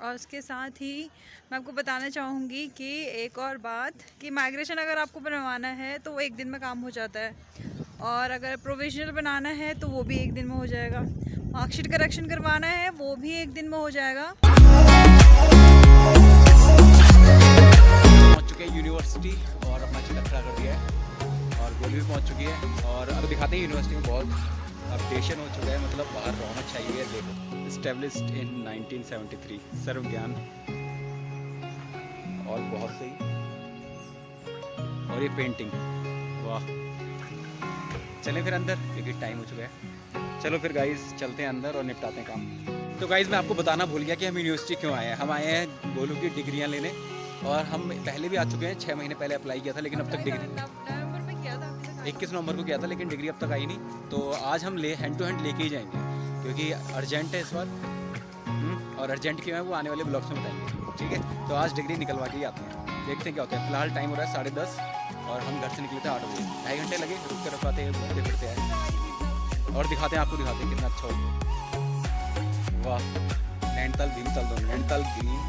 और उसके साथ ही मैं आपको बताना चाहूँगी कि एक और बात कि माइग्रेशन अगर आपको बनवाना है तो वो एक दिन में काम हो जाता है, और अगर प्रोविजनल बनाना है तो वो भी एक दिन में हो जाएगा। मार्कशीट करेक्शन करवाना है वो भी एक दिन में हो जाएगा। पहुंच चुके हैं यूनिवर्सिटी और अपना चिल्ला खड़ा कर दिया है और गोली भी पहुंच चुकी है। और अब दिखाते हैं यूनिवर्सिटी में बहुत अपडेशन हो चुका है, मतलब बाहर रौनक छाई हुई है। देखो, इस्टेब्लिश्ड इन 1973, सर्व ज्ञान और बहुत सही। और ये पेंटिंग, वाह। चलें फिर अंदर क्योंकि टाइम हो चुका है। चलो फिर गाइस चलते हैं अंदर और निपटाते हैं काम। तो गाइस मैं आपको बताना भूल गया कि हम यूनिवर्सिटी क्यों आए हैं। हम आए हैं गोलू की डिग्रियां लेने, और हम पहले भी आ चुके हैं। 6 महीने पहले अप्लाई किया था, लेकिन अब तक डिग्री नवंबर में किया था, 21 नवंबर को किया था, लेकिन डिग्री अब तक आई नहीं। तो आज हम हैंड टू हैंड लेके ही जाएंगे क्योंकि अर्जेंट है इस बार। और अर्जेंट क्यों है वो आने वाले ब्लॉग्स में बताएंगे, ठीक है। तो आज डिग्री निकलवा के ही आते हैं, देखते हैं क्या होता है। फिलहाल टाइम हो रहा है 10:30 और हम घर से निकले थे 8 बजे। 2.5 घंटे लगे, रुकते रुकवाते हैं, घूमते फिरते आए और दिखाते हैं आपको, दिखाते हैं कितना अच्छा हो। वाह, नैनीताल भीमताल दोनों, नैनीताल भीम,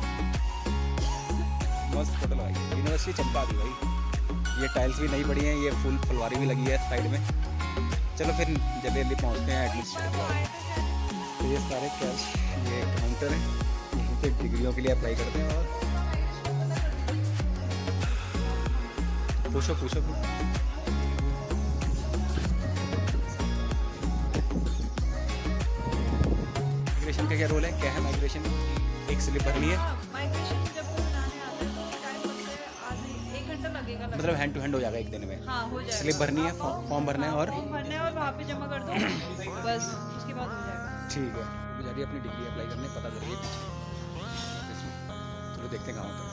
मस्त फोटो लगाई। यूनिवर्सिटी चमका दी भाई। ये टाइल्स भी नई पड़ी हैं, ये फुलवारी भी लगी है साइड में। चलो फिर जल्दी जल्दी पहुँचते हैं एडमिनिस्ट्रेटिव। तो ये सारे कैश, ये काउंटर है, यहीं पे डिग्रियों के लिए अप्लाई करते हैं। और पूछो पूछो माइग्रेशन का क्या रोल है, क्या है माइग्रेशन? एक स्लिप भरनी है, माइग्रेशन जब वो बनाने आता है तो टाइम लगता है, आधे 1 घंटा लगेगा मतलब हैंड टू हैंड हो जाएगा एक दिन में। हाँ हो जाएगा। स्लिप भरनी है, फॉर्म भरना है और फॉर्म भरना है और वहाँ पे जमा कर दो, बस उसके बाद हो जाएगा। ठीक है। जा रही है अपनी डिग्री अप्लाई करने, पता करिए पीछे। चलो देखते हैं कहाँ होता है।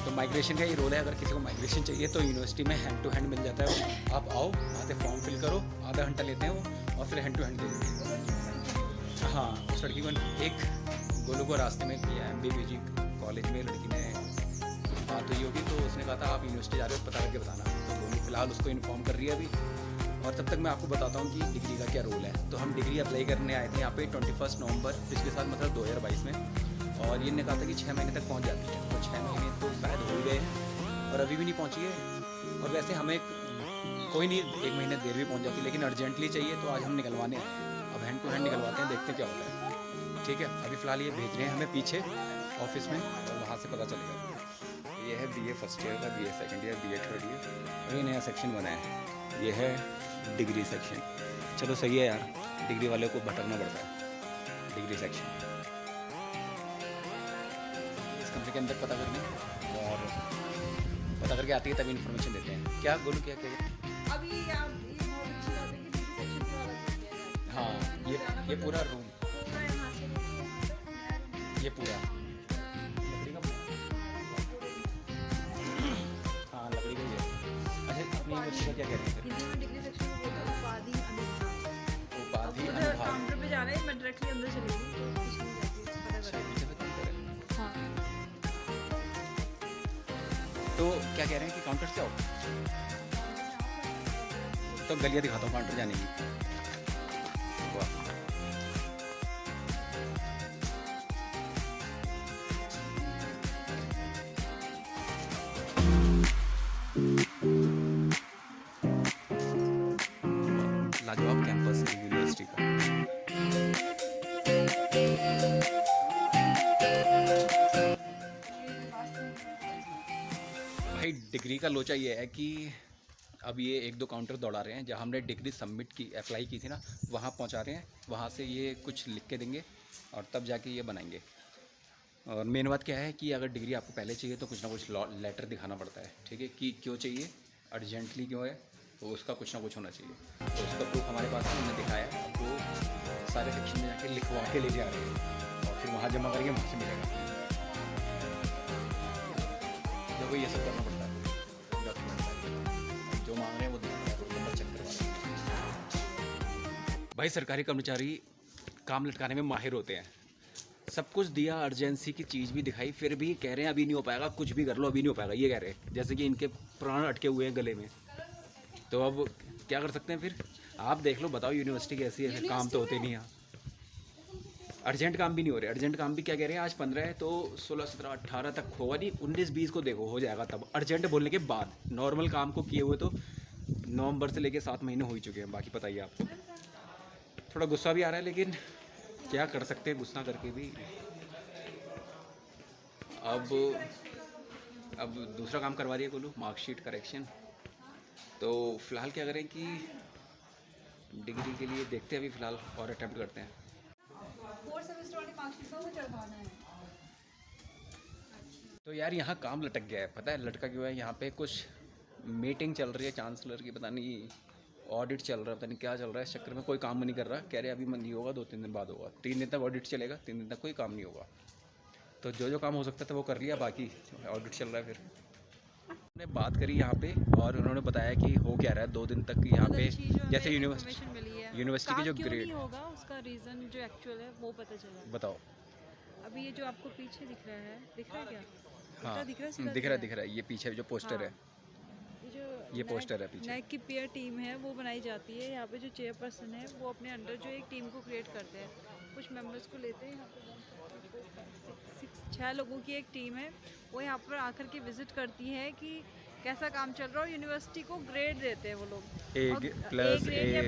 तो माइग्रेशन का ये रोल है, अगर किसी को माइग्रेशन चाहिए तो यूनिवर्सिटी में हैंड टू हैंड मिल जाता है। आप आओ, वहाँ से फॉर्म फिल करो, आधा घंटा लेते हैं वो, और फिर हैंड टू हैंड दे देते हैं। हाँ, उस लड़की को एक गोलू को रास्ते में किया है, MBBG कॉलेज में लड़की ने बात हुई होगी, तो उसने कहा था आप यूनिवर्सिटी जा रहे हो, पता करके बताना। तो गोलू फिलहाल उसको इन्फॉर्म कर रही है अभी, और तब तक मैं आपको बताता हूँ कि डिग्री का क्या रोल है। तो हम डिग्री अप्लाई करने आए थे यहाँ पे 21 नवंबर पिछले साल, मतलब 2022 में। और ये ने कहा था कि 6 महीने तक पहुँच जाती है, तो 6 महीने तो शायद हो ही गए हैं और अभी भी नहीं पहुँची है। और वैसे हमें कोई नहीं, 1 महीने देर भी पहुँच जाती, लेकिन अर्जेंटली चाहिए तो आज हम निकलवाने हैं। अब हैंड टू हैंड निकलवाते हैं, देखते हैं क्या होता है, ठीक है। अभी फ़िलहाल ये भेज रहे हैं हमें पीछे ऑफिस में, और वहाँ से पता चलेगा। ये है BA फर्स्ट ईयर का, BA second year, BA third year, और ये नया सेक्शन बना है, ये है डिग्री सेक्शन। चलो सही है यार, डिग्री वाले को भटकना पड़ता है डिग्री सेक्शन। इस कमरे के अंदर पता करने, और पता करके आती है तभी इन्फॉर्मेशन देते हैं। क्या बोलूँ, क्या क्या? अभी आप ये बहुत अच्छी बात है कि सेक्शन पूरा लग गया है। हाँ, ये पूरा रूम, पूरा यहाँ से ये पूरा लकड़ी का, हाँ लकड़ी का ही है। अच्छा, अपनी यूनिवर्सिटी का क्या कह रही है? हिंदी में डिग्री सेक्शन को बोलते हैं उपाधि अनुभाग। उपाधि उधर अनुभाग। काउंटर पे जाना है, मैं डायरेक्टली अंदर चली गई तो उसमें जाके पता अच्छा, करेंगे। पीछे से काउंटर है। हाँ, तो क्या कह रहे हैं कि काउंटर से आओ, तो गलियाँ दिखाता हूँ काउंटर जाने की। वाह, लाजवाब कैंपस है यूनिवर्सिटी का। भाई डिग्री का लोचा ये है कि अब ये 1-2 काउंटर दौड़ा रहे हैं, जहाँ हमने डिग्री सबमिट की, अप्लाई की थी ना, वहाँ पहुँचा रहे हैं। वहाँ से ये कुछ लिख के देंगे और तब जाके ये बनाएंगे। और मेन बात क्या है कि अगर डिग्री आपको पहले चाहिए तो कुछ ना कुछ लेटर दिखाना पड़ता है, ठीक है, कि क्यों चाहिए, अर्जेंटली क्यों है, तो उसका कुछ ना कुछ होना चाहिए। तो उसका प्रूफ हमारे पास है, हमने दिखाया है। अब वो सारे सेक्शन में जाके लिखवा के ले जा रहे हैं और फिर वहाँ जमा करेंगे, वहाँ से मिलेगा। देखो ये सब करना पड़ता है, डॉक्यूमेंट जो मांग रहे हैं वो दिखा रहे हैं, रोल नंबर चेक करवा रहे हैं। भाई सरकारी कर्मचारी काम लटकाने में माहिर होते हैं। सब कुछ दिया, अर्जेंसी की चीज़ भी दिखाई, फिर भी कह रहे हैं अभी नहीं हो पाएगा, कुछ भी कर लो अभी नहीं हो पाएगा, ये कह रहे हैं, जैसे कि इनके प्राण अटके हुए हैं गले में। तो अब क्या कर सकते हैं फिर? आप देख लो, बताओ यूनिवर्सिटी कैसी है, काम तो होते नहीं यहाँ। अर्जेंट काम भी नहीं हो रहे, अर्जेंट काम भी क्या कह रहे हैं, आज 15 है तो 16 17 18 तक होगा नहीं, 19 20 को देखो हो जाएगा, तब अर्जेंट बोलने के बाद। नॉर्मल काम को किए हुए तो नवंबर से लेके 7 महीने हो ही चुके हैं। बाकी पता ही है आपको, थोड़ा गुस्सा भी आ रहा है लेकिन क्या कर सकते हैं गुस्सा करके भी। अब दूसरा काम करवा रही है कोलू, मार्कशीट करेक्शन। तो फ़िलहाल क्या करें कि डिग्री के लिए देखते हैं अभी फ़िलहाल, और अटेम्प्ट करते हैं। 4th सेमेस्टर वाली मार्कशीट को चढ़वाना है। तो यार यहाँ काम लटक गया है, पता है लटका क्यों है? यहाँ पे कुछ मीटिंग चल रही है चांसलर की, पता नहीं ऑडिट चल रहा है, पता नहीं क्या चल रहा है, इस चक्कर में कोई काम नहीं कर रहा। कह रहे अभी नहीं होगा, 2-3 दिन बाद होगा। 3 दिन तक ऑडिट चलेगा, 3 दिन तक कोई काम नहीं होगा। तो जो काम हो सकता था वो कर लिया, बाकी ऑडिट चल रहा है। फिर हमने बात करी यहाँ पे और उन्होंने बताया कि हो क्या रहा है 2 दिन तक यहाँ पे, जैसे यूनिवर्सिटी की जो ग्रेड होगा उसका रीज़न जो एक्चुअल है वो पता चला। बताओ। अभी ये जो आपको पीछे दिख रहा है क्या? हाँ दिख रहा है। ये पीछे जो पोस्टर है, ये पोस्टर है पीछे। नैक की पेयर टीम है वो बनाई जाती है। यहाँ पे जो चेयरपर्सन है वो अपने अंडर जो एक टीम को क्रिएट करते हैं, कुछ मेंबर्स को लेते हैं। यहाँ पे 6 लोगों की एक टीम है, वो यहाँ पर आकर के विजिट करती है कि कैसा काम चल रहा है। यूनिवर्सिटी को ग्रेड देते हैं वो लोग, A+, A,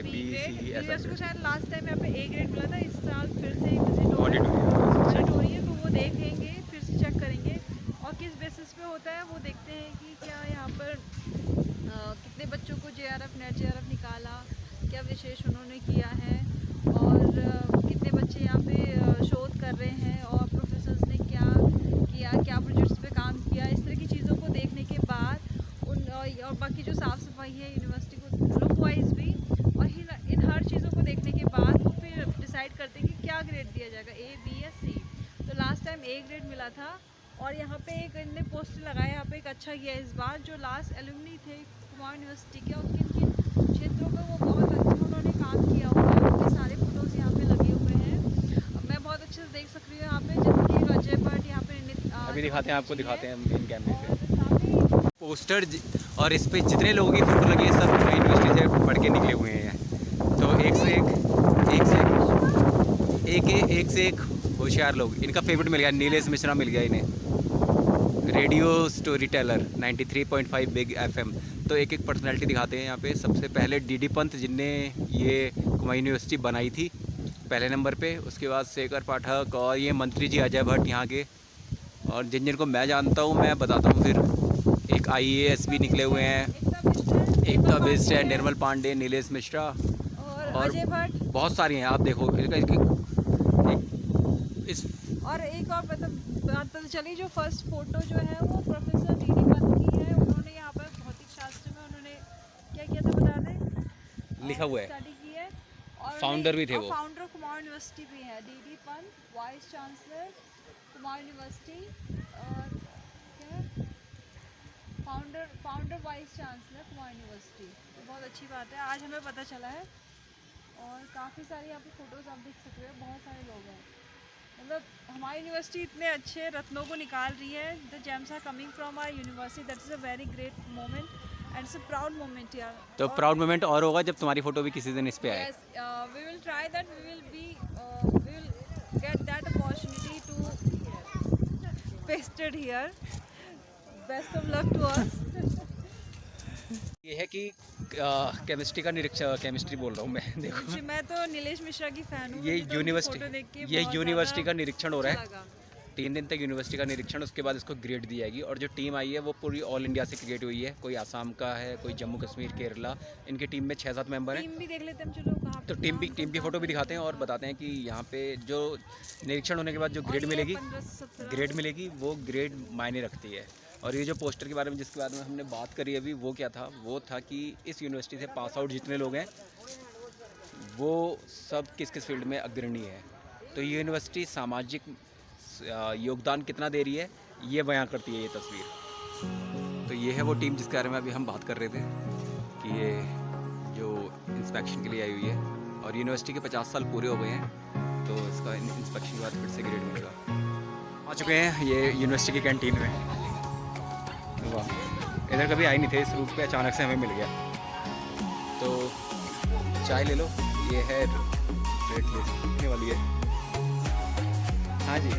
B, C university को शायद लास्ट टाइम यहाँ पे A ग्रेड मिला था, इस साल फिर से एक विजिट ऑडिट हो रही है, तो वो देखेंगे, फिर से चेक करेंगे और किस बेसिस पे होता है वो देखते हैं कि क्या यहाँ पर कितने बच्चों को JRF नेट JRF निकाला, क्या विशेष उन्होंने किया है और कितने बच्चे यहाँ पे शोध कर रहे हैं और प्रोफेसर्स ने क्या किया, क्या प्रोजेक्ट्स पे काम किया। इस तरह की चीज़ों को देखने के बाद और बाकी जो साफ़ सफाई है यूनिवर्सिटी को लुक वाइज भी, और इन हर चीज़ों को देखने के बाद वो फिर डिसाइड करते हैं कि क्या ग्रेड दिया जाएगा, A, B या C। तो लास्ट टाइम A ग्रेड मिला था और यहाँ पे एक इनने पोस्टर लगाया, यहाँ पे एक अच्छा किया इस बार। जो लास्ट एलुमनी थे कुमाऊं यूनिवर्सिटी के, उनके क्षेत्रों पर वो बहुत अच्छा उन्होंने काम किया हुआ है, उनके सारे फोटोज़ यहाँ पे लगे हुए हैं। मैं बहुत अच्छे से देख सकती हूँ यहाँ पे, जैसे कि अजय भट्ट यहाँ पे अभी दिखाते हैं, आपको दिखाते हैं मेन कैमरे पे पोस्टर। और इस पे जितने लोगों की फ़ोटो लगी है सब यूनिवर्सिटी से पढ़ के निकले हुए हैं। तो एक से एक होशियार लोग। इनका फेवरेट मिल गया, नीलेश मिश्रा मिल गया इन्हें, radio story teller 93.5 big FM। तो एक पर्सनैलिटी दिखाते हैं यहाँ पे। सबसे पहले DD पंत, जिनने ये कुमाऊं यूनिवर्सिटी बनाई थी, पहले नंबर पे। उसके बाद शेखर पाठक और ये मंत्री जी अजय भट्ट यहाँ के। और जिनको मैं जानता हूँ मैं बताता हूँ फिर। एक IAS भी निकले हुए हैं, एकता बिस्ट है, निर्मल पांडे, नीलेश मिश्रा और अजय भट्ट, बहुत सारी हैं। आप देखो और एक और बात पता चली, जो फर्स्ट फोटो जो है वो प्रोफेसर DD पंत की है। उन्होंने यहाँ पर भौतिक शास्त्र में उन्होंने क्या किया था बता दें, लिखा हुआ है, स्टडी की है। और फाउंडर भी थे वो, फाउंडर कुमाऊं यूनिवर्सिटी भी है। DD Pant vice chancellor Kumaon university, और क्या founder vice chancellor Kumaon university. तो बहुत अच्छी बात है, आज हमें पता चला है। और काफ़ी सारी यहाँ पे फ़ोटोज़ आप देख सकते हो, बहुत सारे लोग हैं। मतलब हमारी यूनिवर्सिटी इतने अच्छे रत्नों को निकाल रही है। The gems are coming from our university, that is a very great moment and it's a proud moment यार। तो प्राउड मोमेंट और होगा जब तुम्हारी फ़ोटो भी किसी दिन इस पे आए। We will try that, we will get that opportunity to pasted here. Best of luck to us. ये है कि केमिस्ट्री का निरीक्षण, केमिस्ट्री बोल रहा हूँ मैं, देखो मैं तो नीलेश मिश्रा की फ़ैन हूँ। ये यूनिवर्सिटी का निरीक्षण हो रहा है। 3 दिन तक यूनिवर्सिटी का निरीक्षण, उसके बाद इसको ग्रेड दी जाएगी। और जो टीम आई है वो पूरी ऑल इंडिया से क्रिएट हुई है। कोई आसाम का है, कोई जम्मू कश्मीर, केरला। इनकी टीम में 6-7 मेंबर हैं। टीम भी देख लेते हैं, चलो कहाँ तो टीम की फ़ोटो भी दिखाते हैं और बताते हैं कि यहाँ पे जो निरीक्षण होने के बाद जो ग्रेड मिलेगी वो ग्रेड मायने रखती है। और ये जो पोस्टर के बारे में जिसके बारे में हमने बात करी अभी, वो क्या था, वो था कि इस यूनिवर्सिटी से पास आउट जितने लोग हैं वो सब किस किस फील्ड में अग्रणी है। तो ये यूनिवर्सिटी सामाजिक योगदान कितना दे रही है ये बयां करती है ये तस्वीर। तो ये है वो टीम जिसके बारे में अभी हम बात कर रहे थे कि ये जो इंस्पेक्शन के लिए आई हुई है। और यूनिवर्सिटी के 50 साल पूरे हो गए हैं, तो इसका इंस्पेक्शन के बाद फिर से ग्रेड मिलेगा। आ चुके हैं ये यूनिवर्सिटी की कैंटीन में। वाह, इधर कभी आए नहीं थे, इस रूट पे अचानक से हमें मिल गया। तो चाय ले लो, ये है रेट लिस्ट वाली है। हाँ जी,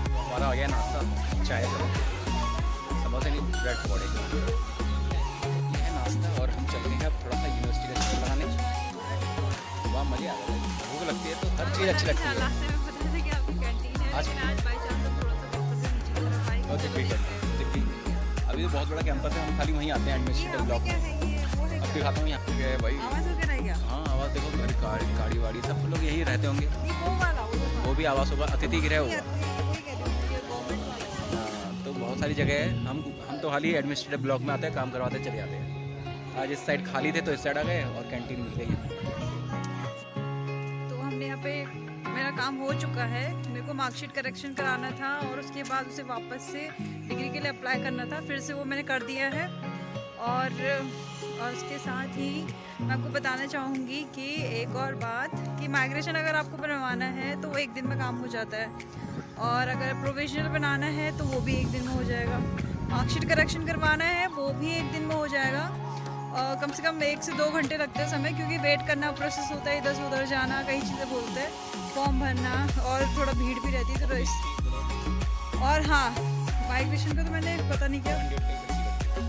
हमारा आ गया नाश्ता, चाय समोसे नहीं, ब्रेड पकौड़े। ये है नाश्ता और हम चलते हैं अब थोड़ा सा यूनिवर्सिटी का चक्कर लगाने। वहाँ मज़े आ गए, भूख लगती है तो हर चीज़ अच्छी लगती है। रास्ते में पता था कि आपकी कैंटीन है, आज- लेकिन आज बाई चांस हम थोड़ा सा वापस से नीचे की तरफ आए। और दिल्ली अभी तो बहुत बड़ा कैंपस है, हम खाली वहीं आते हैं एडमिनिस्ट्रेटिव ब्लॉक में। क्या है ये, वो है अब क्या? दिखाता हूँ यहाँ पे है भाई। आवाज़ वगैरह है क्या? हाँ आवाज़ देखो, घर गाड़ी वाड़ी सब लोग यहीं रहते होंगे। ये वो वाला, वो वाला। वो भी आवाज़ होगा, अतिथि गृह होगा। वही कहते हैं, ये गवर्नमेंट वाला है। हाँ, तो बहुत सारी जगह है। हम तो खाली एडमिनिस्ट्रेटिव ब्लॉक में आते हैं, काम करवाते चले जाते हैं। आज इस साइड खाली थे तो इस साइड आ गए और कैंटीन मिल गई। तो हमने यहाँ पे, मेरा काम हो चुका है। मेरे को मार्कशीट करेक्शन कराना था और उसके बाद उसे वापस से डिग्री के लिए अप्लाई करना था। फिर से वो मैंने कर दिया है। और उसके साथ ही मैं आपको बताना चाहूँगी कि एक और बात, कि माइग्रेशन अगर आपको बनवाना है तो वो एक दिन में काम हो जाता है, और अगर प्रोविजनल बनाना है तो वो भी एक दिन में हो जाएगा। मार्कशीट करेक्शन करवाना है वो भी एक दिन में हो जाएगा। कम से कम 1 से 2 घंटे लगते हैं समय, क्योंकि वेट करना प्रोसेस होता है, इधर से उधर जाना, कई चीज़ें बोलते हैं, फॉर्म भरना, और थोड़ा भीड़ भी रहती है तो और हाँ, माइग्रेशन का तो मैंने पता नहीं क्या।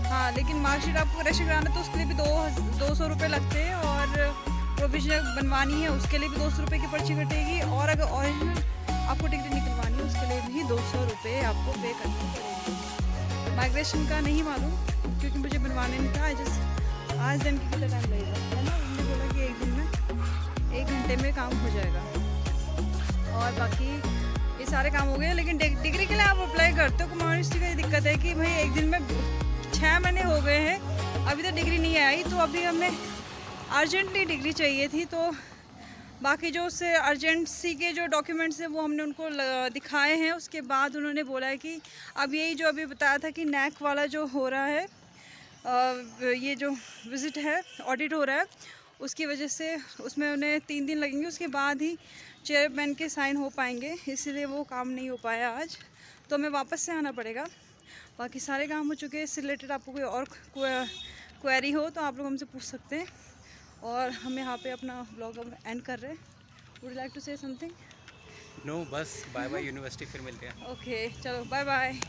हाँ, लेकिन मार्कशीट आपको करेक्शन कराना तो उसके लिए भी 200 रुपये लगते हैं, और प्रोविजनल बनवानी है उसके लिए भी 200 रुपये की पर्ची कटेगी, और अगर ओरिजिनल आपको डिग्री निकलवानी है उसके लिए भी 200 रुपये आपको पे करनी पड़ेगी। माइग्रेशन का नहीं मालूम, क्योंकि मुझे बनवाने नहीं था। आज दिन की कितना टाइम लगेगा, है ना? उन्होंने बोला कि एक दिन में 1 घंटे में काम हो जाएगा, और बाकी ये सारे काम हो गए। लेकिन डिग्री के लिए आप अप्लाई करते हो कुमार यूनिवर्सिटी का ये दिक्कत है कि भाई एक दिन में 6 महीने हो गए हैं, अभी तक डिग्री नहीं आई। तो अभी हमें अर्जेंटली डिग्री चाहिए थी, तो बाकी जो उससे अर्जेंसी के जो डॉक्यूमेंट्स हैं वो हमने उनको दिखाए हैं। उसके बाद उन्होंने बोला है कि अब यही जो अभी बताया था कि नैक वाला जो हो रहा है, ये जो विज़िट है, ऑडिट हो रहा है, उसकी वजह से उसमें उन्हें 3 दिन लगेंगे। उसके बाद ही चेयरमैन के साइन हो पाएंगे, इसलिए वो काम नहीं हो पाया आज, तो हमें वापस से आना पड़ेगा। बाकी सारे काम हो चुके हैं। इससे रिलेटेड आपको कोई और क्वेरी हो तो आप लोग हमसे पूछ सकते हैं। और हम यहाँ पे अपना ब्लॉग अब एंड कर रहे हैं। Would like to say something? No, बस बाय बाय यूनिवर्सिटी, फिर मिलते हैं। ओके, चलो बाय बाय।